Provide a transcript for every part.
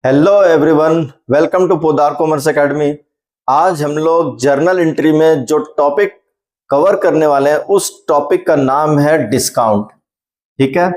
Hello everyone, welcome to Podar commerce academy. आज हम लोग जर्नल एंट्री में जो टॉपिक कवर करने वाले हैं उस टॉपिक का नाम है डिस्काउंट। ठीक है,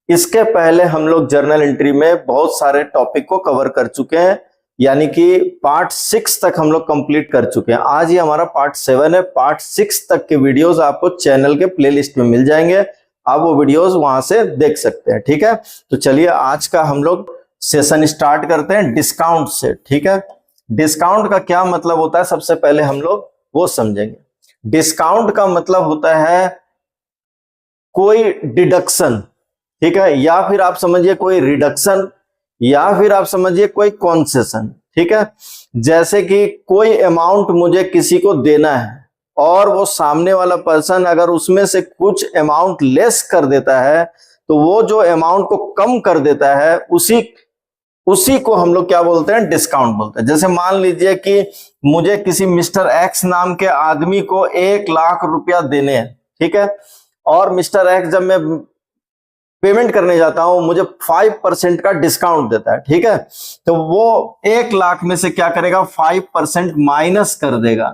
इसके पहले हम लोग जर्नल एंट्री में बहुत सारे टॉपिक को कवर कर चुके हैं, यानी कि पार्ट 6 तक हम लोग कंप्लीट कर चुके हैं। आज ये हमारा पार्ट 7 है। पार्ट 6 तक के वीडियोस आपको चैनल के प्लेलिस्ट में मिल जाएंगे, आप वो वीडियोस वहां से देख सकते हैं। ठीक है, तो चलिए आज का हम लोग सेशन स्टार्ट करते हैं डिस्काउंट से। ठीक है, डिस्काउंट का क्या मतलब होता है सबसे पहले हम लोग वो समझेंगे। डिस्काउंट का मतलब होता है कोई डिडक्शन, ठीक है, या फिर आप समझिए कोई रिडक्शन, या फिर आप समझिए कोई कॉन्सेशन। ठीक है, जैसे कि कोई अमाउंट मुझे किसी को देना है और वो सामने वाला पर्सन अगर उसमें से कुछ अमाउंट लेस कर देता है तो वो जो अमाउंट को कम कर देता है उसी को हम लोग क्या बोलते हैं, डिस्काउंट बोलते हैं। जैसे मान लीजिए कि मुझे किसी मिस्टर एक्स नाम के आदमी को 1,00,000 रुपया देने हैं, ठीक है, और मिस्टर एक्स जब मैं पेमेंट करने जाता हूं मुझे 5% का डिस्काउंट देता है। ठीक है, तो वो 1,00,000 में से क्या करेगा, 5% माइनस कर देगा।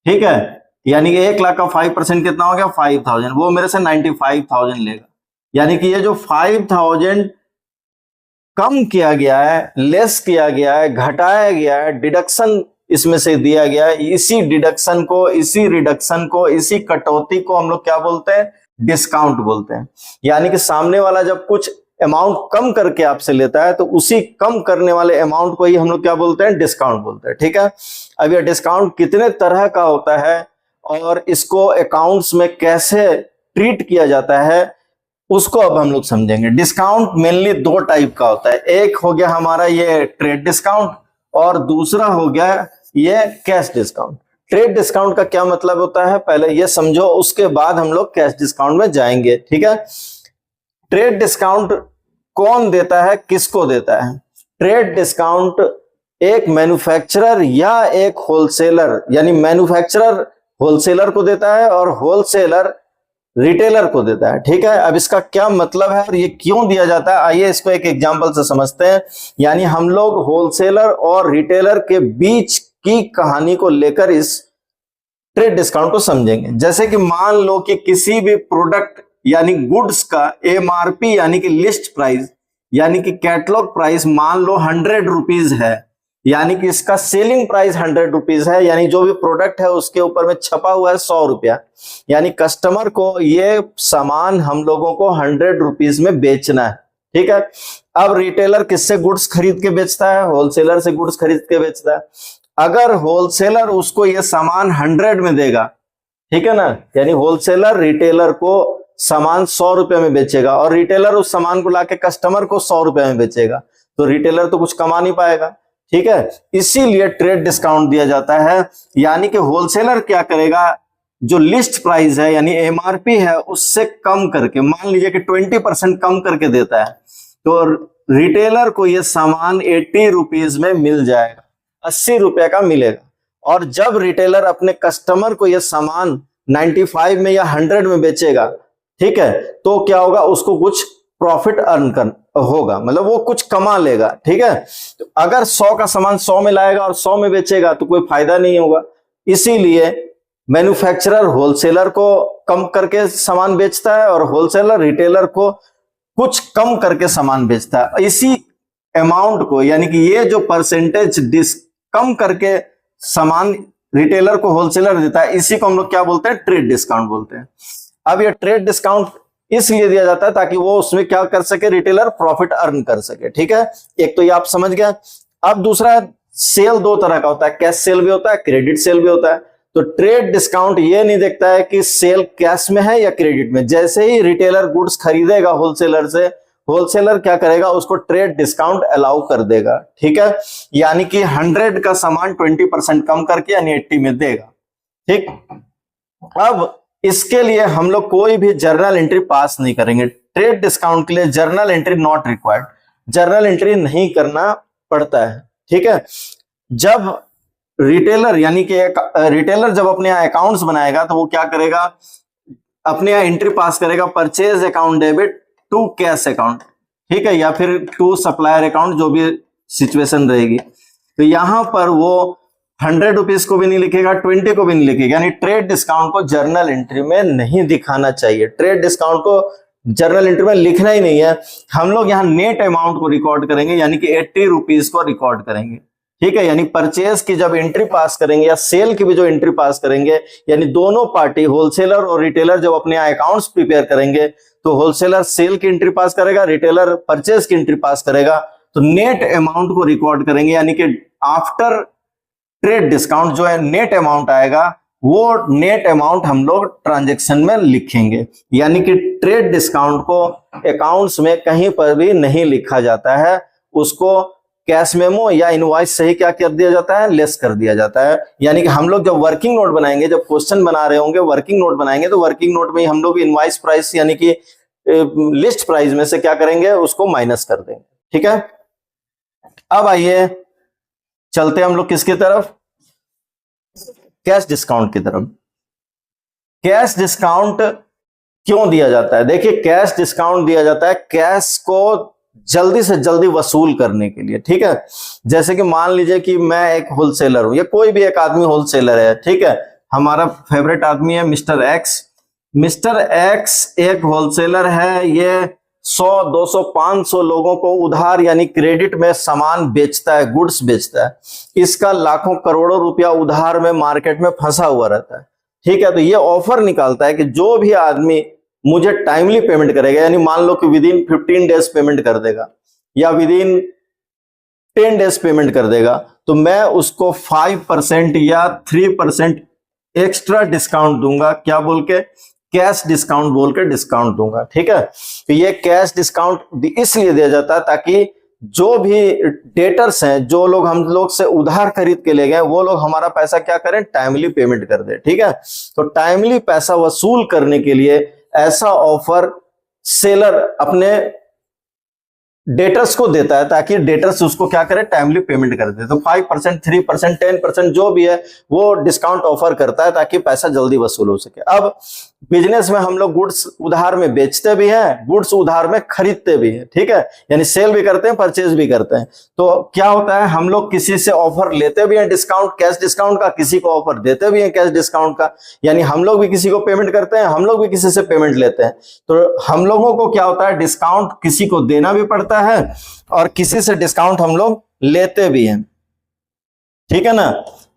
ठीक है, यानी कि 1,00,000 का 5% कितना हो गया, 5,000। वो मेरे से 95,000 लेगा, यानी कि ये जो 5,000 कम किया गया है, लेस किया गया है, घटाया गया है, डिडक्शन इसमें से दिया गया है, इसी डिडक्शन को, इसी रिडक्शन को, इसी कटौती को हम लोग क्या बोलते हैं, डिस्काउंट बोलते हैं। यानी कि सामने वाला जब कुछ अमाउंट कम करके आपसे लेता है तो उसी कम करने वाले अमाउंट को ही हम लोग क्या बोलते हैं, डिस्काउंट बोलते हैं। ठीक है, अब यह डिस्काउंट कितने तरह का होता है और इसको अकाउंट्स में कैसे ट्रीट किया जाता है उसको अब हम लोग समझेंगे। डिस्काउंट मेनली 2 टाइप का होता है। एक हो गया हमारा ये ट्रेड डिस्काउंट और दूसरा हो गया ये कैश डिस्काउंट। ट्रेड डिस्काउंट का क्या मतलब होता है पहले ये समझो, उसके बाद हम लोग कैश डिस्काउंट में जाएंगे। ठीक है, ट्रेड डिस्काउंट कौन देता है, किसको देता है? ट्रेड डिस्काउंट एक मैन्युफैक्चरर या एक होलसेलर, यानी मैन्युफैक्चरर होलसेलर को देता है और होलसेलर रिटेलर को देता है। ठीक है, अब इसका क्या मतलब है और ये क्यों दिया जाता है, आइए इसको एक एग्जांपल से समझते हैं। यानी हम लोग होलसेलर और रिटेलर के बीच की कहानी को लेकर इस ट्रेड डिस्काउंट को समझेंगे। जैसे कि मान लो कि किसी भी प्रोडक्ट यानी गुड्स का एमआरपी यानी कि लिस्ट प्राइस यानी कि कैटलॉग प्राइस मान लो 100 रुपीज है, यानी कि इसका सेलिंग प्राइस 100 रुपीज है, यानी जो भी प्रोडक्ट है उसके ऊपर में छपा हुआ है 100 रुपया, यानी कस्टमर को ये सामान हम लोगों को 100 रुपीज में बेचना है। ठीक है, अब रिटेलर किससे गुड्स खरीद के बेचता है, होलसेलर से गुड्स खरीद के बेचता है। अगर होलसेलर उसको ये सामान 100 में देगा, ठीक है ना, यानी होलसेलर रिटेलर को सामान 100 रुपए में बेचेगा और रिटेलर उस सामान को लाके कस्टमर को 100 रुपए में बेचेगा, तो रिटेलर तो कुछ कमा नहीं पाएगा। ठीक है, इसीलिए ट्रेड डिस्काउंट दिया जाता है। यानी कि होलसेलर क्या करेगा, जो लिस्ट प्राइस है यानी एमआरपी है उससे कम करके, मान लीजिए कि 20% कम करके देता है, तो रिटेलर को यह सामान 80 रुपीज में मिल जाएगा, 80 रुपए का मिलेगा। और जब रिटेलर अपने कस्टमर को यह सामान 95 में या 100 में बेचेगा, ठीक है, तो क्या होगा, उसको कुछ प्रॉफिट अर्न कर होगा, मतलब वो कुछ कमा लेगा। ठीक है, तो अगर 100 का सामान 100 में लाएगा और 100 में बेचेगा तो कोई फायदा नहीं होगा। इसीलिए मैन्युफैक्चरर होलसेलर को कम करके सामान बेचता है और होलसेलर रिटेलर को कुछ कम करके सामान बेचता है। इसी अमाउंट को, यानी कि ये जो परसेंटेज कम करके सामान रिटेलर को होलसेलर देता है, इसी को हम लोग क्या बोलते हैं, ट्रेड डिस्काउंट बोलते हैं। अब ये ट्रेड डिस्काउंट इसलिए दिया जाता है ताकि वो उसमें क्या कर सके, रिटेलर प्रॉफिट अर्न कर सके। ठीक है, एक तो ये आप समझ गए। अब दूसरा, सेल 2 तरह का होता है, कैश सेल भी होता है, क्रेडिट सेल भी होता है। तो ट्रेड डिस्काउंट ये नहीं देखता है कि सेल कैश में है या क्रेडिट में। जैसे ही रिटेलर गुड्स खरीदेगा होलसेलर से, होलसेलर क्या करेगा, उसको ट्रेड डिस्काउंट अलाउ कर देगा। ठीक है, यानी कि 100 का सामान 20% कम करके यानी 80 में देगा। ठीक, अब इसके लिए हम लोग कोई भी जर्नल एंट्री पास नहीं करेंगे। ट्रेड डिस्काउंट के लिए journal entry not required, journal entry नहीं करना पड़ता है। ठीक है, जब रिटेलर यानी कि रिटेलर जब अपने यहाँ अकाउंट्स बनाएगा तो वो क्या करेगा, अपने यहाँ एंट्री पास करेगा, purchase account debit to cash account, ठीक है, या फिर टू सप्लायर अकाउंट, जो भी सिचुएशन रहेगी। तो यहां पर वो 100 रुपीज को भी नहीं लिखेगा, 20 को भी नहीं लिखेगा, यानी ट्रेड डिस्काउंट को जर्नल एंट्री में नहीं दिखाना चाहिए। ट्रेड डिस्काउंट को जर्नल एंट्री में लिखना ही नहीं है। हम लोग यहाँ नेट अमाउंट को रिकॉर्ड करेंगे, यानी कि 80 रुपीज को रिकॉर्ड करेंगे, ठीक है। यानी परचेज की जब एंट्री पास करेंगे या सेल की भी जो एंट्री पास करेंगे, यानी दोनों पार्टी होलसेलर और रिटेलर जब अपने अकाउंट्स प्रिपेयर करेंगे, तो होलसेलर सेल की एंट्री पास करेगा, रिटेलर परचेज की एंट्री पास करेगा, तो नेट अमाउंट को रिकॉर्ड करेंगे, यानी कि आफ्टर ट्रेड डिस्काउंट जो है नेट अमाउंट आएगा, वो नेट अमाउंट हम लोग ट्रांजैक्शन में लिखेंगे। यानी कि ट्रेड डिस्काउंट को अकाउंट्स में कहीं पर भी नहीं लिखा जाता है, उसको कैश मेमो या इनवॉइस से ही क्या कर दिया जाता है, लेस कर दिया जाता है। यानी कि हम लोग जब वर्किंग नोट बनाएंगे, जब क्वेश्चन बना रहे होंगे वर्किंग नोट बनाएंगे, तो वर्किंग नोट में हम लोग इनवॉइस प्राइस यानी कि लिस्ट प्राइस में से क्या करेंगे, उसको माइनस कर देंगे, ठीक है। अब आइए चलते हैं हम लोग किसकी तरफ, कैश डिस्काउंट की तरफ। कैश डिस्काउंट क्यों दिया जाता है? देखिए, कैश डिस्काउंट दिया जाता है कैश को जल्दी से जल्दी वसूल करने के लिए, ठीक है। जैसे कि मान लीजिए कि मैं एक होलसेलर हूं, या कोई भी एक आदमी होलसेलर है, ठीक है। हमारा फेवरेट आदमी है मिस्टर एक्स। मिस्टर एक्स एक होलसेलर है, ये 100, 200, 500 लोगों को उधार यानी क्रेडिट में सामान बेचता है, गुड्स बेचता है। इसका लाखों करोड़ों रुपया उधार में मार्केट में फंसा हुआ रहता है, ठीक है। तो ये ऑफर निकालता है कि जो भी आदमी मुझे टाइमली पेमेंट करेगा, यानी मान लो कि विद इन 15 डेज पेमेंट कर देगा या विद इन 10 डेज पेमेंट कर देगा, तो मैं उसको 5% या 3% एक्स्ट्रा डिस्काउंट दूंगा। क्या बोल के? कैश डिस्काउंट बोल के डिस्काउंट दूंगा, ठीक है। तो ये कैश डिस्काउंट इसलिए दिया जाता है ताकि जो भी डेटर्स हैं, जो लोग हम लोग से उधार खरीद के ले गए, वो लोग हमारा पैसा क्या करें, टाइमली पेमेंट कर दे, ठीक है। तो टाइमली पैसा वसूल करने के लिए ऐसा ऑफर सेलर अपने डेटर्स को देता है, ताकि डेटर्स उसको क्या करे, टाइमली पेमेंट कर दे। तो 5%, 3%, 10% जो भी है वो डिस्काउंट ऑफर करता है ताकि पैसा जल्दी वसूल हो सके। अब बिजनेस में हम लोग गुड्स उधार में बेचते भी हैं, गुड्स उधार में खरीदते भी हैं, ठीक है। यानी सेल भी करते हैं, परचेज भी करते हैं। तो क्या होता है, हम लोग किसी से ऑफर लेते भी हैं डिस्काउंट, कैश डिस्काउंट का, किसी को ऑफर देते भी हैं कैश डिस्काउंट का। यानी हम लोग भी किसी को पेमेंट करते हैं, हम लोग भी किसी से पेमेंट लेते हैं। तो हम लोगों को क्या होता है, डिस्काउंट किसी को देना भी पड़ता है और किसी से डिस्काउंट हम लोग लेते भी हैं, ठीक है ना।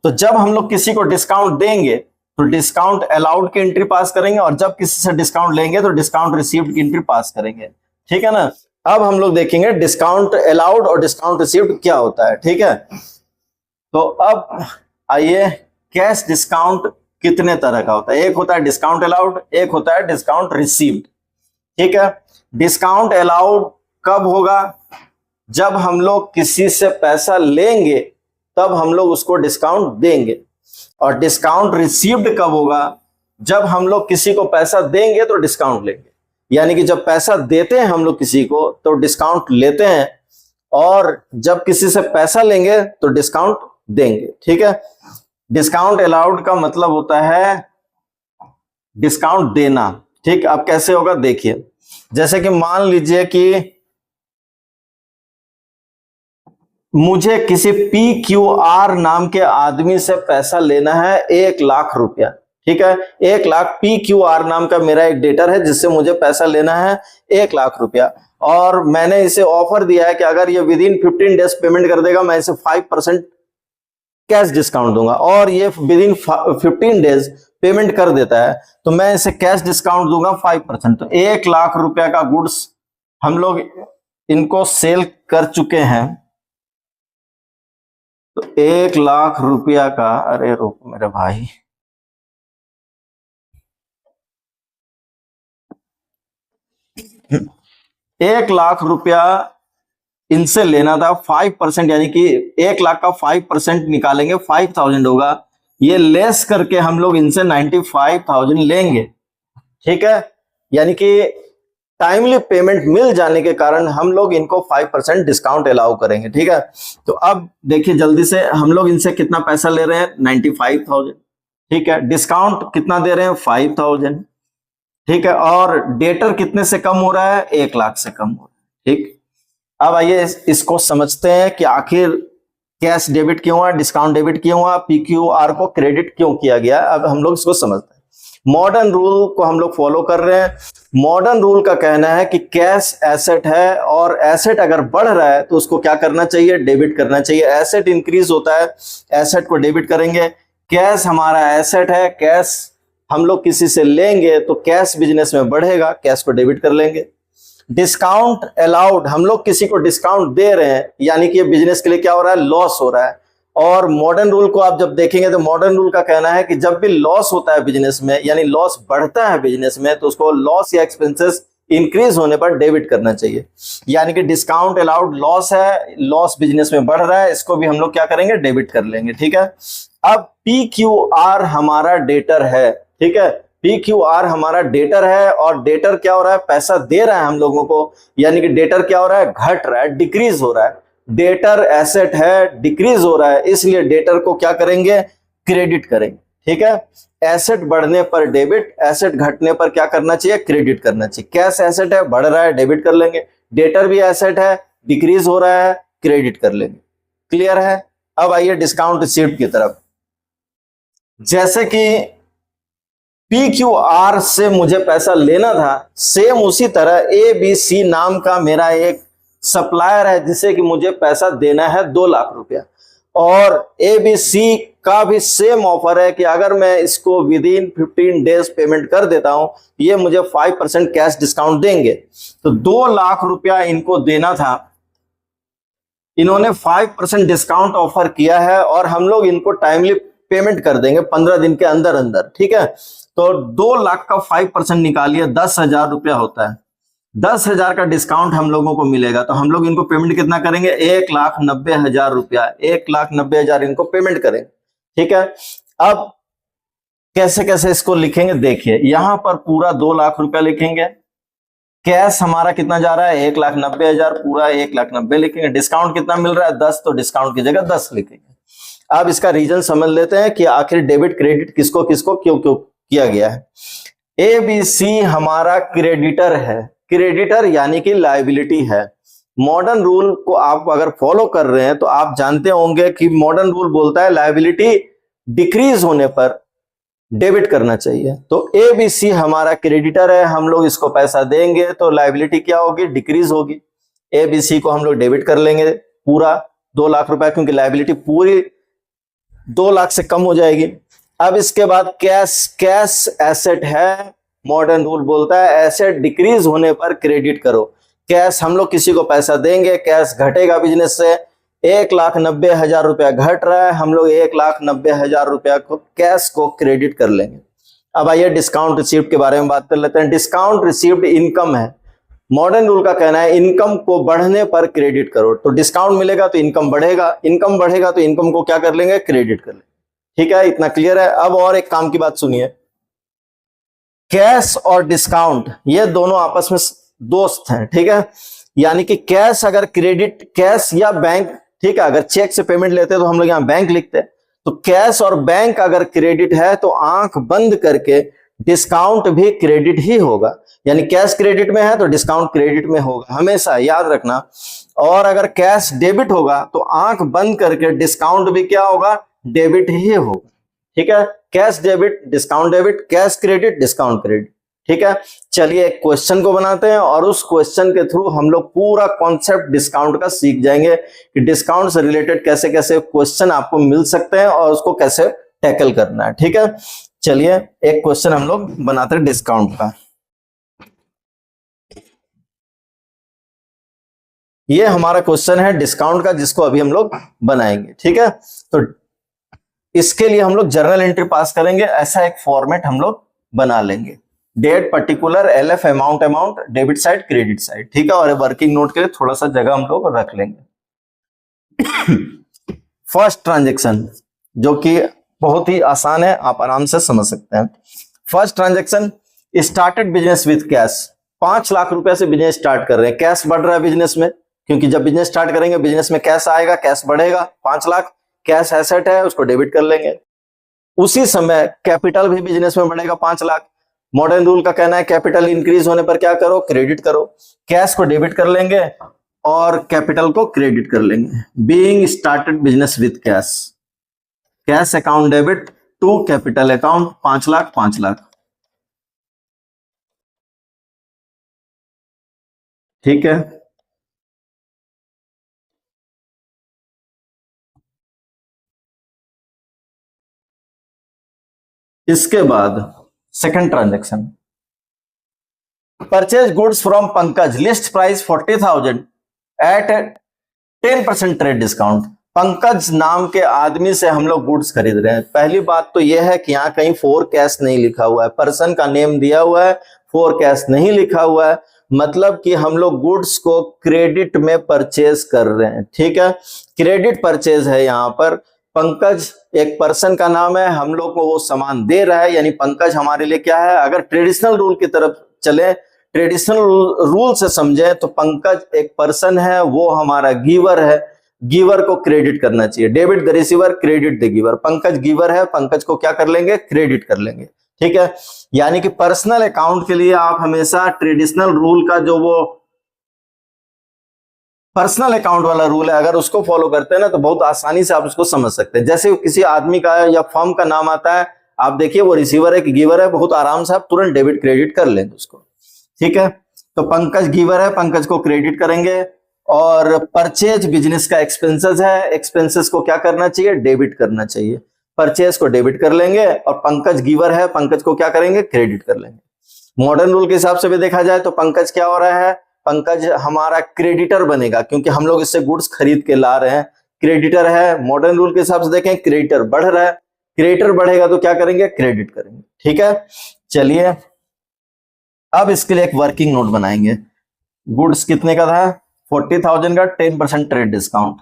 तो जब हम लोग किसी को डिस्काउंट देंगे तो डिस्काउंट अलाउड की एंट्री पास करेंगे, और जब किसी से डिस्काउंट लेंगे तो डिस्काउंट रिसीव्ड की एंट्री पास करेंगे, ठीक है ना। अब हम लोग देखेंगे डिस्काउंट अलाउड और डिस्काउंट रिसीव्ड क्या होता है, ठीक है। तो अब आइए, कैश डिस्काउंट कितने तरह का होता है? एक होता है डिस्काउंट अलाउड, एक होता है डिस्काउंट रिसीव्ड, ठीक है। डिस्काउंट अलाउड कब होगा? जब हम लोग किसी से पैसा लेंगे तब हम लोग उसको डिस्काउंट देंगे। और डिस्काउंट रिसीव्ड कब होगा? जब हम लोग किसी को पैसा देंगे तो डिस्काउंट लेंगे। यानी कि जब पैसा देते हैं हम लोग किसी को तो डिस्काउंट लेते हैं, और जब किसी से पैसा लेंगे तो डिस्काउंट देंगे, ठीक है। डिस्काउंट अलाउड का मतलब होता है डिस्काउंट देना, ठीक। अब कैसे होगा देखिए, जैसे कि मान लीजिए कि मुझे किसी PQR नाम के आदमी से पैसा लेना है 1 लाख रुपया, ठीक है। 1 लाख PQR नाम का मेरा एक डेटर है जिससे मुझे पैसा लेना है 1 लाख रुपया, और मैंने इसे ऑफर दिया है कि अगर ये विद इन 15 डेज पेमेंट कर देगा मैं इसे 5% कैश डिस्काउंट दूंगा, और ये विद इन 15 डेज पेमेंट कर देता है तो मैं इसे कैश डिस्काउंट दूंगा 5%। तो 1 लाख रुपया का गुड्स हम लोग इनको सेल कर चुके हैं। तो 1 लाख रुपया का, अरे रुको मेरे भाई, एक लाख रुपया इनसे लेना था, 5% यानी कि 1 लाख का 5% निकालेंगे 5000 होगा। ये लेस करके हम लोग इनसे 95,000 लेंगे, ठीक है। यानी कि टाइमली पेमेंट मिल जाने के कारण हम लोग इनको 5% डिस्काउंट अलाउ करेंगे, ठीक है। तो अब देखिए जल्दी से, हम लोग इनसे कितना पैसा ले रहे हैं, 95,000, ठीक है। डिस्काउंट कितना दे रहे हैं, 5,000, ठीक है। और डेटर कितने से कम हो रहा है, 1 लाख से कम हो रहा है, ठीक। अब आइए इसको समझते हैं कि आखिर कैश डेबिट क्यों हुआ, डिस्काउंट डेबिट क्यों हुआ, पीक्यूआर को क्रेडिट क्यों किया गया। अब हम लोग इसको समझते हैं। मॉडर्न रूल को हम लोग फॉलो कर रहे हैं। मॉडर्न रूल का कहना है कि कैश एसेट है और एसेट अगर बढ़ रहा है तो उसको क्या करना चाहिए, डेबिट करना चाहिए। एसेट इंक्रीज होता है, एसेट को डेबिट करेंगे। कैश हमारा एसेट है, कैश हम लोग किसी से लेंगे तो कैश बिजनेस में बढ़ेगा, कैश को डेबिट कर लेंगे। डिस्काउंट अलाउड, हम लोग किसी को डिस्काउंट दे रहे हैं यानी कि बिजनेस के लिए क्या हो रहा है, लॉस हो रहा है। और मॉडर्न रूल को आप जब देखेंगे तो मॉडर्न रूल का कहना है कि जब भी लॉस होता है बिजनेस में, यानी लॉस बढ़ता है बिजनेस में, तो उसको लॉस या एक्सपेंसेस इंक्रीज होने पर डेबिट करना चाहिए। यानी कि डिस्काउंट अलाउड लॉस है, लॉस बिजनेस में बढ़ रहा है, इसको भी हम लोग क्या करेंगे, डेबिट कर लेंगे। ठीक है। अब पीक्यूआर हमारा डेटर है। ठीक है, पीक्यूआर हमारा डेटर है और डेटर क्या हो रहा है, पैसा दे रहा है हम लोगों को, यानी कि डेटर क्या हो रहा है, घट रहा है, डिक्रीज हो रहा है। डेटर एसेट है, डिक्रीज हो रहा है, इसलिए डेटर को क्या करेंगे, क्रेडिट करेंगे। ठीक है, एसेट बढ़ने पर डेबिट, एसेट घटने पर क्या करना चाहिए, क्रेडिट करना चाहिए। कैश एसेट है, बढ़ रहा है, डेबिट कर लेंगे। डेटर भी एसेट है, डिक्रीज हो रहा है, क्रेडिट कर लेंगे। क्लियर है। अब आइए डिस्काउंट रिसीव्ड की तरफ। जैसे कि पीक्यूआर से मुझे पैसा लेना था, सेम उसी तरह एबीसी नाम का मेरा एक सप्लायर है जिसे कि मुझे पैसा देना है 2 लाख रुपया, और एबीसी का भी सेम ऑफर है कि अगर मैं इसको विद इन 15 डेज पेमेंट कर देता हूं, ये मुझे 5% कैश डिस्काउंट देंगे। तो 2 लाख रुपया इनको देना था, इन्होंने 5% डिस्काउंट ऑफर किया है और हम लोग इनको टाइमली पेमेंट कर देंगे 15 दिन के अंदर अंदर। ठीक है, तो 2 लाख का 5% निकालिए, 10,000 रुपया होता है। 10,000 का डिस्काउंट हम लोगों को मिलेगा, तो हम लोग इनको पेमेंट कितना करेंगे, 1,90,000 रुपया, 1,90,000 इनको पेमेंट करेंगे। ठीक है, अब कैसे कैसे इसको लिखेंगे देखिए, यहां पर पूरा 2 लाख रुपया लिखेंगे। कैश हमारा कितना जा रहा है, 1,90,000, पूरा 1,90,000 लिखेंगे। डिस्काउंट कितना मिल रहा है, 10, तो डिस्काउंट की जगह 10 लिखेंगे। अब इसका रीजन समझ लेते हैं कि आखिर डेबिट क्रेडिट किसको किसको क्यों क्यों किया गया है। एबीसी हमारा क्रेडिटर है, क्रेडिटर यानी कि लायबिलिटी है। मॉडर्न रूल को आप अगर फॉलो कर रहे हैं तो आप जानते होंगे कि मॉडर्न रूल बोलता है लायबिलिटी डिक्रीज होने पर डेबिट करना चाहिए। तो एबीसी हमारा क्रेडिटर है, हम लोग इसको पैसा देंगे तो लायबिलिटी क्या होगी, डिक्रीज होगी। एबीसी को हम लोग डेबिट कर लेंगे पूरा 2 लाख रुपया, क्योंकि लायबिलिटी पूरी 2 लाख से कम हो जाएगी। अब इसके बाद कैश एसेट है, मॉडर्न रूल बोलता है एसेट डिक्रीज होने पर क्रेडिट करो। कैश हम लोग किसी को पैसा देंगे, कैश घटेगा बिजनेस से, 1,90,000 रुपया घट रहा है, हम लोग 1,90,000 रुपया को कैश को क्रेडिट कर लेंगे। अब आइए डिस्काउंट रिसीव्ड के बारे में बात कर लेते हैं। डिस्काउंट रिसीव्ड इनकम है। मॉडर्न रूल का कहना है इनकम को बढ़ने पर क्रेडिट करो, तो डिस्काउंट मिलेगा तो इनकम बढ़ेगा, इनकम बढ़ेगा तो इनकम को क्या कर लेंगे, क्रेडिट कर लेंगे। ठीक है, इतना क्लियर है। अब और एक काम की बात सुनिए, कैश और डिस्काउंट ये दोनों आपस में दोस्त हैं। ठीक है, यानी कि कैश अगर क्रेडिट, कैश या बैंक, ठीक है, अगर चेक से पेमेंट लेते हैं तो हम लोग यहां बैंक लिखते हैं, तो कैश और बैंक अगर क्रेडिट है तो आंख बंद करके डिस्काउंट भी क्रेडिट ही होगा। यानी कैश क्रेडिट में है तो डिस्काउंट क्रेडिट में होगा, हमेशा याद रखना। और अगर कैश डेबिट होगा तो आंख बंद करके डिस्काउंट भी क्या होगा, डेबिट ही होगा। ठीक है, cash debit, discount debit, cash credit, discount credit. ठीक है, चलिए एक क्वेश्चन को बनाते हैं और उस क्वेश्चन के थ्रू हम लोग पूरा कॉन्सेप्ट डिस्काउंट का सीख जाएंगे कि डिस्काउंट से रिलेटेड कैसे कैसे क्वेश्चन आपको मिल सकते हैं और उसको कैसे टैकल करना है। ठीक है, चलिए एक क्वेश्चन हम लोग बनाते हैं डिस्काउंट का। ये हमारा क्वेश्चन है डिस्काउंट का, जिसको अभी हम लोग बनाएंगे। ठीक है, तो इसके लिए हम लोग जर्नल एंट्री पास करेंगे, ऐसा एक फॉर्मेट हम लोग बना लेंगे। Date particular, LF amount, amount debit side, credit side. ठीक है, और वर्किंग नोट के लिए थोड़ा सा जगह हम लोग रख लेंगे। फर्स्ट ट्रांजेक्शन जो कि बहुत ही आसान है, आप आराम से समझ सकते हैं। First transaction, started business with cash. 5 lakh रुपए से बिजनेस स्टार्ट कर रहे हैं, कैश बढ़ रहा है बिजनेस में, क्योंकि जब बिजनेस स्टार्ट करेंगे बिजनेस में कैश आएगा, कैश बढ़ेगा। 5 लाख कैश एसेट है, उसको डेबिट कर लेंगे। उसी समय कैपिटल भी बिजनेस में बढ़ेगा 5 लाख। मॉडर्न रूल का कहना है कैपिटल इंक्रीज होने पर क्या करो, क्रेडिट करो। कैश को डेबिट कर लेंगे, और कैपिटल को क्रेडिट कर लेंगे। Being started business with cash, cash account debit to capital account 5 lakh 5 lakh. ठीक है, इसके बाद second transaction, purchase goods from Pankaj, list price 40,000 at 10% trade discount. Pankaj नाम के आदमी से हम लोग गुड्स खरीद रहे हैं। पहली बात तो यह है कि यहाँ कहीं फॉर कैश नहीं लिखा हुआ है, पर्सन का नेम दिया हुआ है, फॉर कैश नहीं लिखा हुआ है, मतलब कि हम लोग गुड्स को क्रेडिट में परचेज कर रहे हैं। ठीक है, क्रेडिट परचेज है। यहाँ पर पंकज एक पर्सन का नाम है, हम लोग को वो सामान दे रहा है, यानी पंकज हमारे लिए क्या है। अगर ट्रेडिशनल रूल की तरफ चले, ट्रेडिशनल रूल से समझे तो पंकज एक पर्सन है, वो हमारा गिवर है, गिवर को क्रेडिट करना चाहिए। Debit the receiver, credit the giver. Pankaj giver है, पंकज को क्या कर लेंगे, क्रेडिट कर लेंगे। ठीक है, यानी कि पर्सनल अकाउंट के लिए आप हमेशा ट्रेडिशनल रूल का जो वो पर्सनल अकाउंट वाला रूल है, अगर उसको फॉलो करते हैं ना तो बहुत आसानी से आप उसको समझ सकते हैं। जैसे किसी आदमी का या फर्म का नाम आता है, आप देखिए वो रिसीवर है कि गिवर है, बहुत आराम से आप तुरंत डेबिट क्रेडिट कर लेंगे उसको। ठीक है, तो पंकज गिवर है, पंकज को क्रेडिट करेंगे। और परचेज बिजनेस का एक्सपेंसेस है, एक्सपेंसेस को क्या करना चाहिए, डेबिट करना चाहिए। परचेज को डेबिट कर लेंगे और पंकज गिवर है, पंकज को क्या करेंगे, क्रेडिट कर लेंगे। मॉडर्न रूल के हिसाब से भी देखा जाए तो पंकज क्या हो रहा है, पंकज हमारा क्रेडिटर बनेगा, क्योंकि हम लोग इससे गुड्स खरीद के ला रहे हैं, क्रेडिटर है। मॉडर्न रूल के हिसाब से देखें, क्रेडिटर बढ़ रहा है, क्रेडिटर बढ़ेगा तो क्या करेंगे, क्रेडिट करेंगे। ठीक है, चलिए अब इसके लिए एक वर्किंग नोट बनाएंगे। गुड्स कितने का था, 40,000 का 10% ट्रेड डिस्काउंट।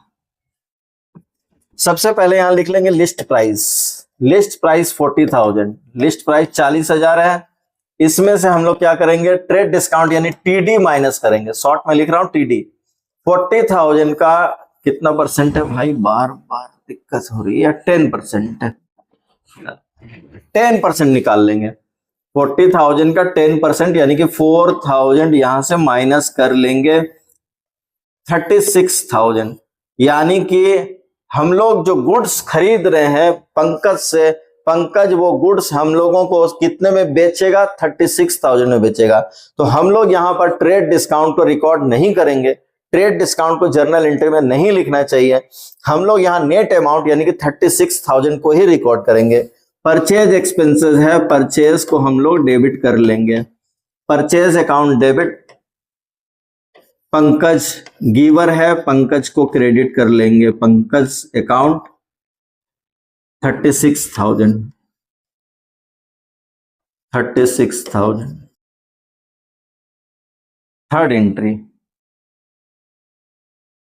सबसे पहले यहां लिख लेंगे list price, list price 40,000, list price 40,000 है। इसमें से हम लोग क्या करेंगे, ट्रेड डिस्काउंट यानी टीडी माइनस करेंगे। शॉर्ट में लिख रहा हूं टीडी। 40,000 का कितना परसेंट है भाई, बार बार दिक्कत हो रही है, 10% है, 10% निकाल लेंगे। 40,000 का 10% यानी कि 4,000 यहां से माइनस कर लेंगे, 36,000। यानी कि हम लोग जो गुड्स खरीद रहे हैं पंकज से, पंकज वो गुड्स हम लोगों को कितने में बेचेगा, 36,000 में बेचेगा। तो हम लोग यहां पर ट्रेड डिस्काउंट को रिकॉर्ड नहीं करेंगे, ट्रेड डिस्काउंट को जर्नल एंट्री में नहीं लिखना चाहिए। हम लोग यहां नेट अमाउंट यानी कि 36,000 को ही रिकॉर्ड करेंगे। परचेज एक्सपेंसेस है, परचेज को हम लोग डेबिट कर लेंगे। Purchase account debit, Pankaj giver है, पंकज को क्रेडिट कर लेंगे। Pankaj account 36,000, 36,000। Third entry,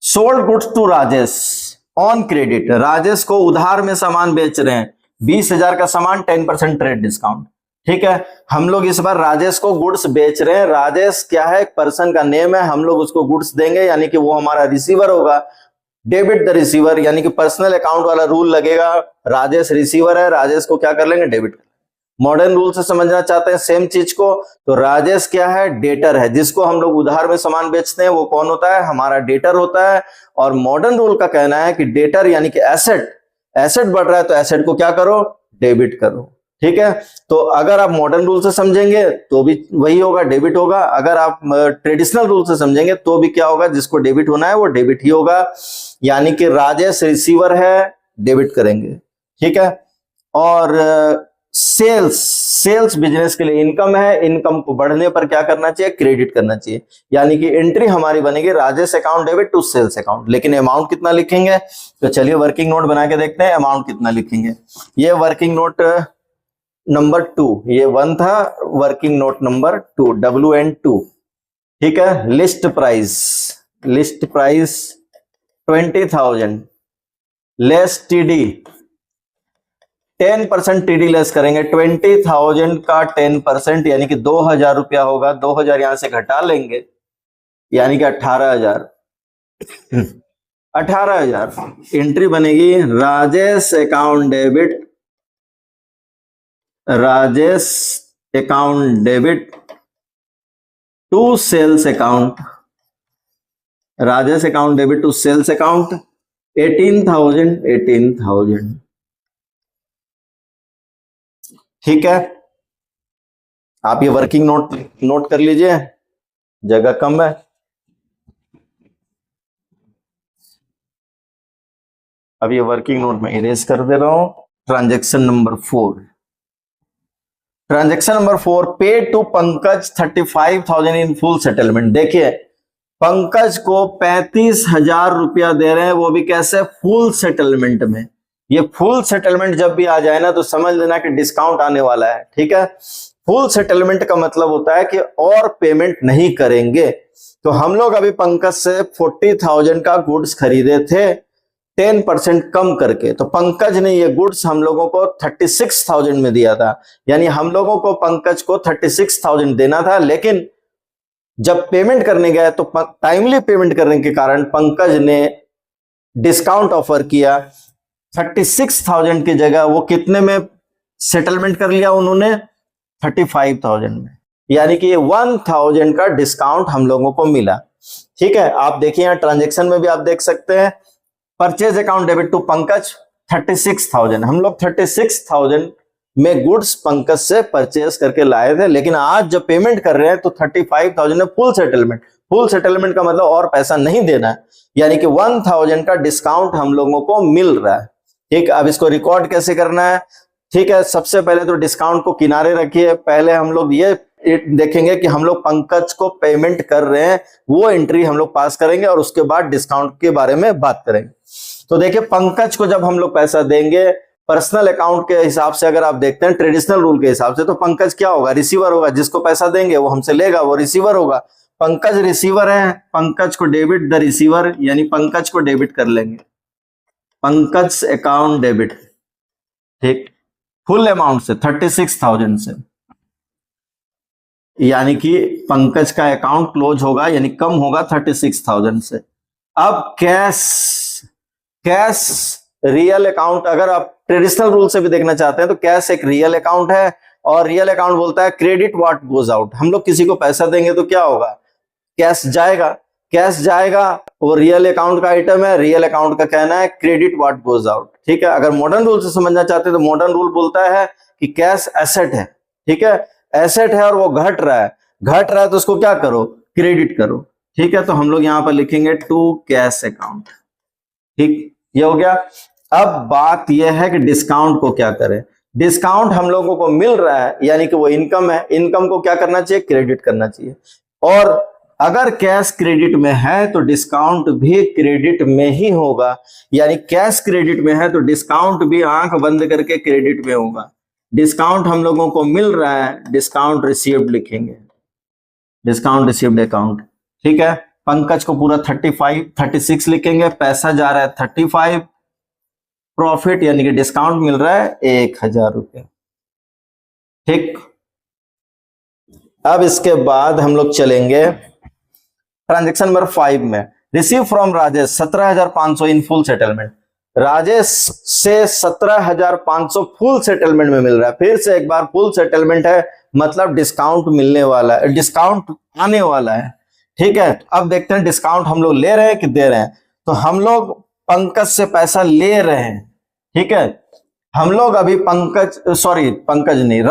sold goods to Rajesh on credit. Rajesh को उधार में सामान बेच रहे हैं, 20,000 का सामान, 10% ट्रेड डिस्काउंट। ठीक है, हम लोग इस बार राजेश को गुड्स बेच रहे हैं। राजेश क्या है, एक पर्सन का नेम है, हम लोग उसको गुड्स देंगे, यानी कि वो हमारा रिसीवर होगा। डेबिट द रिसीवर, यानी कि पर्सनल अकाउंट वाला रूल लगेगा। राजेश रिसीवर है, राजेश को क्या कर लेंगे, डेबिट। मॉडर्न रूल से समझना चाहते हैं सेम चीज को, तो राजेश क्या है, डेटर है, जिसको हम लोग उधार में सामान बेचते हैं वो कौन होता है, हमारा डेटर होता है। और मॉडर्न रूल का कहना है कि डेटर यानी कि एसेट, एसेट बढ़ रहा है तो एसेट को क्या करो, डेबिट करो। ठीक है, तो अगर आप मॉडर्न रूल से समझेंगे तो भी वही होगा, डेबिट होगा। अगर आप ट्रेडिशनल रूल से समझेंगे तो भी क्या होगा, जिसको डेबिट होना है वो डेबिट ही होगा। यानी कि राजेश रिसीवर है, डेबिट करेंगे। ठीक है, और सेल्स, सेल्स बिजनेस के लिए इनकम है, इनकम को बढ़ने पर क्या करना चाहिए, क्रेडिट करना चाहिए। यानी कि एंट्री हमारी बनेगी Rajesh account debit to sales account. लेकिन अमाउंट कितना लिखेंगे, तो चलिए वर्किंग नोट बना के देखते हैं अमाउंट कितना लिखेंगे। ये वर्किंग नोट नंबर 2, ये 1 था, वर्किंग नोट नंबर 2, WN2। ठीक है, list price, list price 20,000 less TD, 10% TD less करेंगे। 20,000 का 10% यानी कि 2,000 रुपया होगा, 2,000 यहां से घटा लेंगे, यानी कि 18,000। 18,000 एंट्री बनेगी Rajesh account debit, Rajesh account debit to sales account, Rajesh account debit to sales account 18,000। ठीक है, आप ये वर्किंग नोट कर लीजिए, जगह कम है। अब ये वर्किंग नोट में इरेज कर दे रहा हूं। Transaction number 4, pay to Pankaj 35,000 in full settlement. देखिए पंकज को 35,000 रुपया दे रहे हैं, वो भी कैसे, फुल सेटलमेंट में। ये फुल सेटलमेंट जब भी आ जाए ना तो समझ लेना कि डिस्काउंट आने वाला है। ठीक है, फुल सेटलमेंट का मतलब होता है कि और पेमेंट नहीं करेंगे। तो हम लोग अभी पंकज से 40,000 का गुड्स खरीदे थे 10% कम करके, तो पंकज ने ये गुड्स हम लोगों को 36,000 में दिया था। यानी हम लोगों को पंकज को 36,000 देना था, लेकिन जब पेमेंट करने गए तो टाइमली पेमेंट करने के कारण पंकज ने डिस्काउंट ऑफर किया। 36,000 की जगह वो कितने में सेटलमेंट कर लिया उन्होंने, 35,000 में। यानी कि 1,000 का डिस्काउंट हम लोगों को मिला। ठीक है, आप देखिए यहां ट्रांजेक्शन में भी आप देख सकते हैं, purchase account debit to Pankaj 36,000। हम लोग 36,000 में गुड्स पंकज से परचेज करके लाए थे, लेकिन आज जब पेमेंट कर रहे हैं तो 35,000 में फुल सेटलमेंट। फुल सेटलमेंट का मतलब और पैसा नहीं देना है, यानी कि 1,000 का डिस्काउंट हम लोगों को मिल रहा है। ठीक, अब इसको रिकॉर्ड कैसे करना है। ठीक है, सबसे पहले तो डिस्काउंट को किनारे रखिए। पहले हम लोग ये देखेंगे कि हम लोग पंकज को पेमेंट कर रहे हैं, वो एंट्री हम लोग पास करेंगे और उसके बाद डिस्काउंट के बारे में बात करेंगे। तो देखिए पंकज को जब हम लोग पैसा देंगे पर्सनल अकाउंट के हिसाब से, अगर आप देखते हैं ट्रेडिशनल रूल के हिसाब से, तो पंकज क्या होगा, रिसीवर होगा। जिसको पैसा देंगे वो हमसे लेगा, वो रिसीवर होगा। पंकज रिसीवर है, पंकज को डेबिट द रिसीवर, यानी पंकज को डेबिट कर लेंगे, पंकज अकाउंट डेबिट। ठीक, फुल अमाउंट से 36,000 से, यानी कि पंकज का अकाउंट क्लोज होगा, यानी कम होगा 36,000 से। अब कैश रियल अकाउंट, अगर आप ट्रेडिशनल रूल से भी देखना चाहते हैं तो कैश एक रियल अकाउंट है, और रियल अकाउंट बोलता है क्रेडिट व्हाट गोज आउट। हम लोग किसी को पैसा देंगे तो क्या होगा, कैश जाएगा, कैश जाएगा, वो रियल अकाउंट का आइटम है। रियल अकाउंट का कहना है क्रेडिट व्हाट गोज आउट। ठीक है, अगर मॉडर्न रूल से समझना चाहते हैं तो मॉडर्न रूल बोलता है कि कैश एसेट है। ठीक है, एसेट है और वो घट रहा है तो उसको क्या करो, क्रेडिट करो। ठीक है, तो हम लोग यहां पर लिखेंगे टू कैश अकाउंट। ठीक, ये हो गया। अब बात यह है कि डिस्काउंट को क्या करें। डिस्काउंट हम लोगों को मिल रहा है, यानी कि वो इनकम है, इनकम को क्या करना चाहिए, क्रेडिट करना चाहिए। और अगर कैश क्रेडिट में है तो डिस्काउंट भी क्रेडिट में ही होगा, यानी कैश क्रेडिट में है तो डिस्काउंट भी आंख बंद करके क्रेडिट में होगा। डिस्काउंट हम लोगों को मिल रहा है, डिस्काउंट रिसीव्ड लिखेंगे, डिस्काउंट रिसीव्ड अकाउंट। ठीक है, पंकज को पूरा 36 लिखेंगे, पैसा जा रहा है 35, प्रॉफिट यानी कि डिस्काउंट मिल रहा है 1,000 रुपया। ठीक, अब इसके बाद हम लोग चलेंगे ट्रांजैक्शन नंबर 5 में। Receive from Rajesh 17,500 in full settlement. Rajesh से 17,500 फुल सेटलमेंट में मिल रहा है। फिर से एक बार फुल सेटलमेंट है, मतलब डिस्काउंट मिलने वाला है, डिस्काउंट आने वाला है। ठीक है, अब देखते हैं डिस्काउंट हम लोग ले रहे हैं कि दे रहे हैं। तो हम लोग पंकज से पैसा ले रहे हैं। ठीक है, हम लोग अभी पंकज नहीं,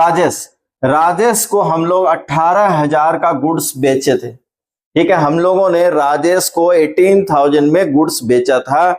राजेश को हम लोग 18,000 का गुड्स बेचे थे। ठीक है, हम लोगों ने राजेश को 18,000 में गुड्स बेचा था।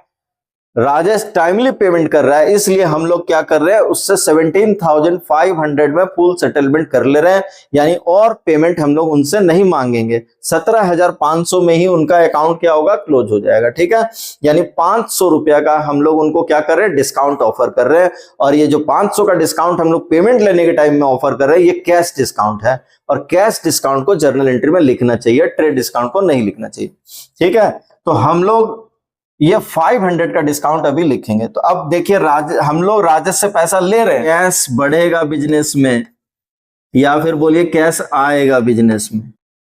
राजेश टाइमली पेमेंट कर रहा है, इसलिए हम लोग क्या कर रहे हैं, उससे 17,500 में फुल सेटलमेंट कर ले रहे हैं, यानी और पेमेंट हम लोग उनसे नहीं मांगेंगे। 17,500 में ही उनका अकाउंट क्या होगा, क्लोज हो जाएगा। ठीक है, यानी 500 रुपया का हम लोग उनको क्या कर रहे हैं, डिस्काउंट ऑफर कर रहे हैं। और ये जो 500 का डिस्काउंट हम लोग पेमेंट लेने के टाइम में ऑफर कर रहे हैं, ये कैश डिस्काउंट है, और कैश डिस्काउंट को जर्नल एंट्री में लिखना चाहिए, ट्रेड डिस्काउंट को नहीं लिखना चाहिए। ठीक है, तो हम लोग ये 500 का डिस्काउंट अभी लिखेंगे। तो अब देखिए हम लोग राजेश से पैसा ले रहे हैं, कैश बढ़ेगा बिजनेस में, या फिर बोलिए कैश आएगा बिजनेस में।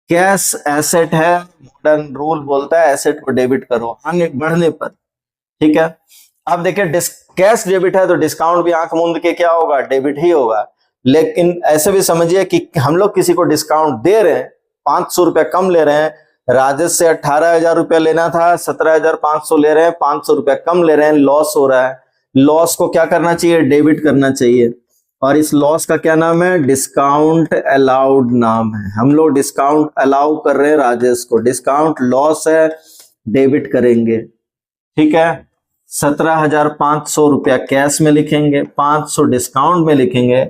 कैश एसेट है, मॉडर्न रूल बोलता है एसेट को डेबिट करो आगे बढ़ने पर। ठीक है, अब देखिए कैश डेबिट है तो डिस्काउंट भी आंख मूंद के क्या होगा, डेबिट ही होगा। लेकिन ऐसे भी समझिए कि हम लोग किसी को डिस्काउंट दे रहे हैं, 500 रुपया कम ले रहे हैं, राजेश से 18,000 रुपया लेना था, 17,500 ले रहे हैं, 500 रुपया कम ले रहे हैं, लॉस हो रहा है। लॉस को क्या करना चाहिए? डेबिट करना चाहिए। और इस लॉस का क्या नाम है? डिस्काउंट अलाउड नाम है। हम लोग डिस्काउंट अलाउ कर रहे हैं राजेश को, डिस्काउंट लॉस है, डेबिट करेंगे। ठीक है, 17,500 रुपया कैश में लिखेंगे, 500 डिस्काउंट में लिखेंगे।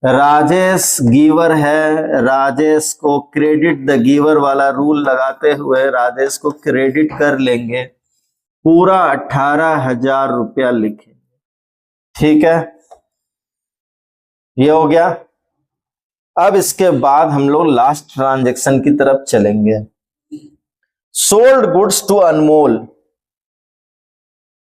राजेश गिवर है, राजेश को क्रेडिट द गिवर वाला रूल लगाते हुए राजेश को क्रेडिट कर लेंगे, पूरा 18,000 रुपया लिखेंगे। ठीक है, ये हो गया। अब इसके बाद हम लोग लास्ट ट्रांजैक्शन की तरफ चलेंगे। सोल्ड गुड्स टू अनमोल,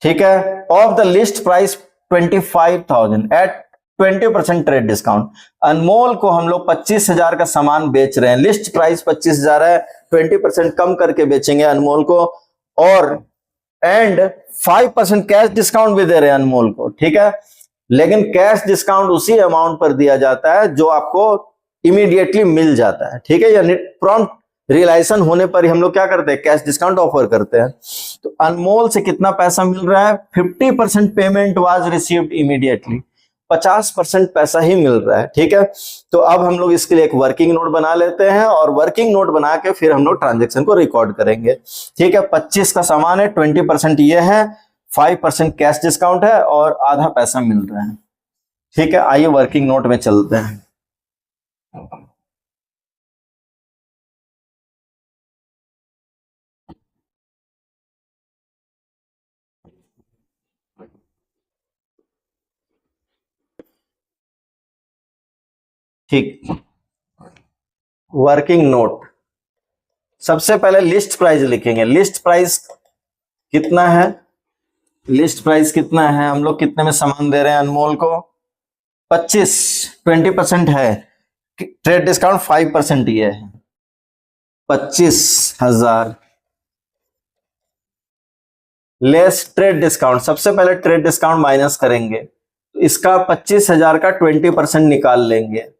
ठीक है, of the list price 25,000 at 20% trade discount. Anmol को हम लोग 25,000 का सामान बेच रहे हैं, लिस्ट प्राइस 25,000 है, 20% कम करके बेचेंगे अनमोल को, और एंड 5% कैश डिस्काउंट भी दे रहे हैं अनमोल को। ठीक है, लेकिन कैश डिस्काउंट उसी अमाउंट पर दिया जाता है जो आपको इमीडिएटली मिल जाता है। ठीक है, यानी प्रॉम्प्ट रियलाइजेशन होने पर ही हम लोग क्या करते हैं? कैश डिस्काउंट ऑफर करते हैं। तो अनमोल से कितना पैसा मिल रहा है? 50% पेमेंट वाज रिसीव्ड इमीडिएटली, 50% पैसा ही मिल रहा है। ठीक है, तो अब हम लोग इसके लिए एक वर्किंग नोट बना लेते हैं, और वर्किंग नोट बना के फिर हम लोग ट्रांजेक्शन को रिकॉर्ड करेंगे। ठीक है, 25 का सामान है, 20% ये है, 5% कैश डिस्काउंट है, और आधा पैसा मिल रहा है। ठीक है, आइए वर्किंग नोट में चलते हैं। ठीक, वर्किंग नोट, सबसे पहले लिस्ट प्राइस लिखेंगे। लिस्ट प्राइस कितना है? लिस्ट प्राइस कितना है? हम लोग कितने में सामान दे रहे हैं अनमोल को? 25, 20% है, ट्रेड डिस्काउंट 5% ये है, 25,000 लेस ट्रेड डिस्काउंट। सबसे पहले ट्रेड डिस्काउंट माइनस करेंगे, तो इसका 25,000 का 20% निकाल लेंगे।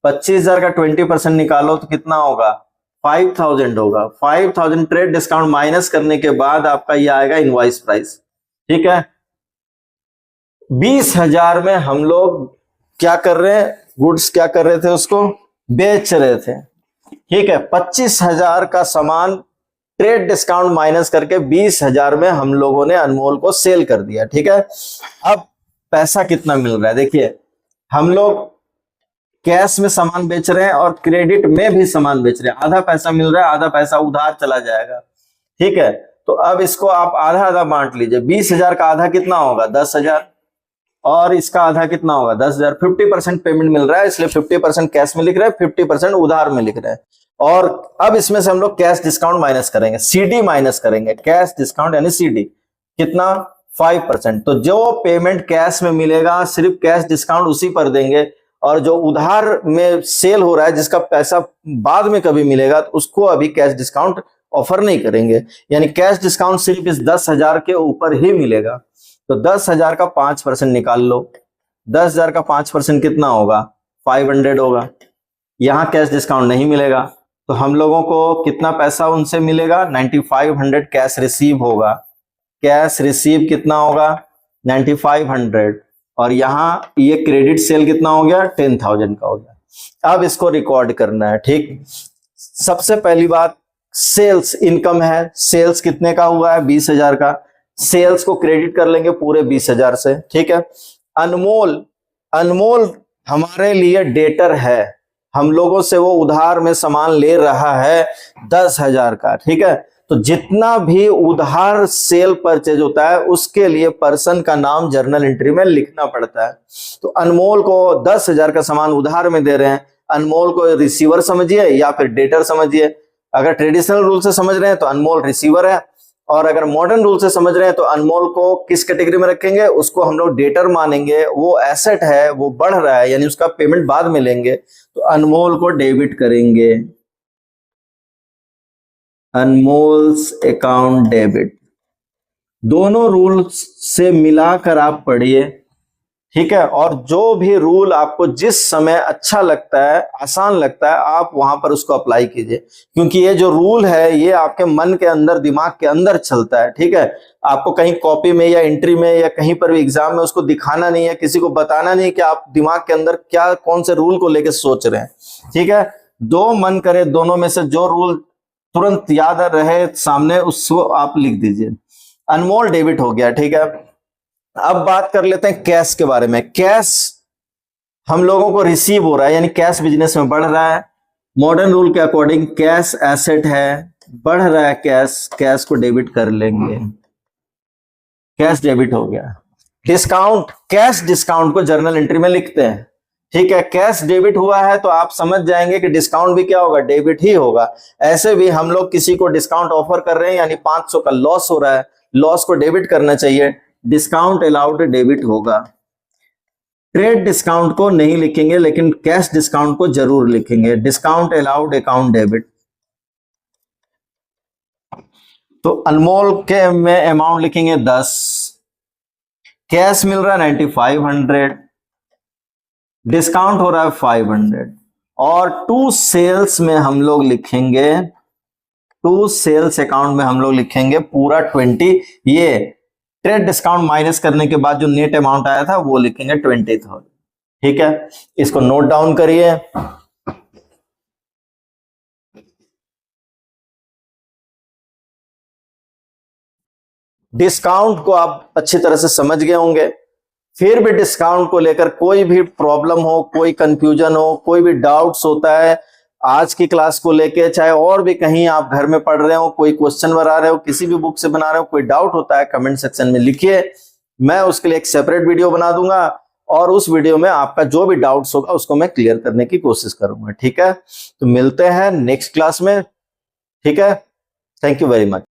25,000 का 20% निकालो तो कितना होगा? 5,000 होगा। 5,000 ट्रेड डिस्काउंट माइनस करने के बाद आपका ये आएगा इनवॉइस प्राइस। ठीक है, 20,000 में हम लोग क्या कर रहे हैं? गुड्स क्या कर रहे थे? उसको बेच रहे थे। ठीक है, 25,000 का सामान ट्रेड डिस्काउंट माइनस करके 20,000 में हम लोगों ने अनमोल को सेल कर दिया। ठीक है, अब पैसा कितना मिल रहा है? देखिए, हम लोग कैश में सामान बेच रहे हैं और क्रेडिट में भी सामान बेच रहे हैं, आधा पैसा मिल रहा है, आधा पैसा उधार चला जाएगा। ठीक है, तो अब इसको आप आधा आधा बांट लीजिए। 20,000 का आधा कितना होगा? 10,000, और इसका आधा कितना होगा? 10,000। 50% पेमेंट मिल रहा है, इसलिए 50% कैश में लिख रहे हैं, 50% उधार में लिख रहे हैं। और अब इसमें से हम लोग कैश डिस्काउंट माइनस करेंगे, सीडी माइनस करेंगे, कैश डिस्काउंट यानी सीडी कितना? 5%। तो जो पेमेंट कैश में मिलेगा सिर्फ कैश डिस्काउंट उसी पर देंगे, और जो उधार में सेल हो रहा है जिसका पैसा बाद में कभी मिलेगा तो उसको अभी कैश डिस्काउंट ऑफर नहीं करेंगे। यानी कैश डिस्काउंट सिर्फ इस 10,000 के ऊपर ही मिलेगा। तो 10,000 का 5% निकाल लो। 10,000 का 5% कितना होगा? 500 होगा। यहां कैश डिस्काउंट नहीं मिलेगा, तो हम लोगों को कितना पैसा उनसे मिलेगा? 9500 कैश रिसीव होगा। कैश रिसीव कितना होगा? 9500। और यहां ये क्रेडिट सेल कितना हो गया? 10,000 का हो गया। अब इसको रिकॉर्ड करना है। ठीक, सबसे पहली बात सेल्स इनकम है। सेल्स कितने का हुआ है? 20,000 का। सेल्स को क्रेडिट कर लेंगे पूरे 20,000 से। ठीक है, अनमोल, अनमोल हमारे लिए डेटर है, हम लोगों से वो उधार में सामान ले रहा है 10,000 का। ठीक है, तो जितना भी उधार सेल परचेज होता है उसके लिए पर्सन का नाम जर्नल एंट्री में लिखना पड़ता है। तो अनमोल को 10,000 का सामान उधार में दे रहे हैं, अनमोल को रिसीवर समझिए या फिर डेटर समझिए। अगर ट्रेडिशनल रूल से समझ रहे हैं तो अनमोल रिसीवर है, और अगर मॉडर्न रूल से समझ रहे हैं तो अनमोल को किस कैटेगरी में रखेंगे? उसको हम लोग डेटर मानेंगे, वो एसेट है, वो बढ़ रहा है, यानी उसका पेमेंट बाद में लेंगे, तो अनमोल को डेबिट करेंगे। Anmol's account debit. दोनों रूल से मिलाकर आप पढ़िए, ठीक है। और जो भी रूल आपको जिस समय अच्छा लगता है, आसान लगता है, आप वहां पर उसको अप्लाई कीजिए, क्योंकि ये जो रूल है ये आपके मन के अंदर, दिमाग के अंदर चलता है। ठीक है, आपको कहीं कॉपी में या एंट्री में या कहीं पर भी एग्जाम में उसको दिखाना नहीं है, किसी को बताना नहीं कि आप दिमाग के अंदर क्या, कौन से रूल को लेकर सोच रहे हैं। ठीक है, दो मन करे दोनों में से जो रूल तुरंत याद रहे सामने, उसको आप लिख दीजिए। अनमोल डेबिट हो गया। ठीक है, अब बात कर लेते हैं कैश के बारे में। कैश हम लोगों को रिसीव हो रहा है, यानी कैश बिजनेस में बढ़ रहा है। मॉडर्न रूल के अकॉर्डिंग कैश एसेट है, बढ़ रहा है कैश, कैश को डेबिट कर लेंगे, कैश डेबिट हो गया। डिस्काउंट, कैश डिस्काउंट को जर्नल एंट्री में लिखते हैं। ठीक है, कैश डेबिट हुआ है तो आप समझ जाएंगे कि डिस्काउंट भी क्या होगा, डेबिट ही होगा। ऐसे भी हम लोग किसी को डिस्काउंट ऑफर कर रहे हैं, यानी 500 का लॉस हो रहा है, लॉस को डेबिट करना चाहिए, डिस्काउंट अलाउड डेबिट होगा। ट्रेड डिस्काउंट को नहीं लिखेंगे, लेकिन कैश डिस्काउंट को जरूर लिखेंगे, डिस्काउंट अलाउड अकाउंट डेबिट। तो अनमोल के में अमाउंट लिखेंगे 10, कैश मिल रहा है 9500, डिस्काउंट हो रहा है 500, और टू सेल्स में हम लोग लिखेंगे, टू सेल्स अकाउंट में हम लोग लिखेंगे पूरा 20। ये ट्रेड डिस्काउंट माइनस करने के बाद जो नेट अमाउंट आया था वो लिखेंगे 20,000। ठीक है, इसको नोट डाउन करिए। डिस्काउंट को आप अच्छी तरह से समझ गए होंगे। फिर भी डिस्काउंट को लेकर कोई भी प्रॉब्लम हो, कोई कंफ्यूजन हो, कोई भी डाउट्स होता है आज की क्लास को लेके, चाहे और भी कहीं आप घर में पढ़ रहे हो, कोई क्वेश्चन बना रहे हो, किसी भी बुक से बना रहे हो, कोई डाउट होता है कमेंट सेक्शन में लिखिए, मैं उसके लिए एक सेपरेट वीडियो बना दूंगा, और उस वीडियो में आपका जो भी डाउट्स होगा उसको मैं क्लियर करने की कोशिश करूंगा। ठीक है, तो मिलते हैं नेक्स्ट क्लास में। ठीक है, थैंक यू वेरी मच।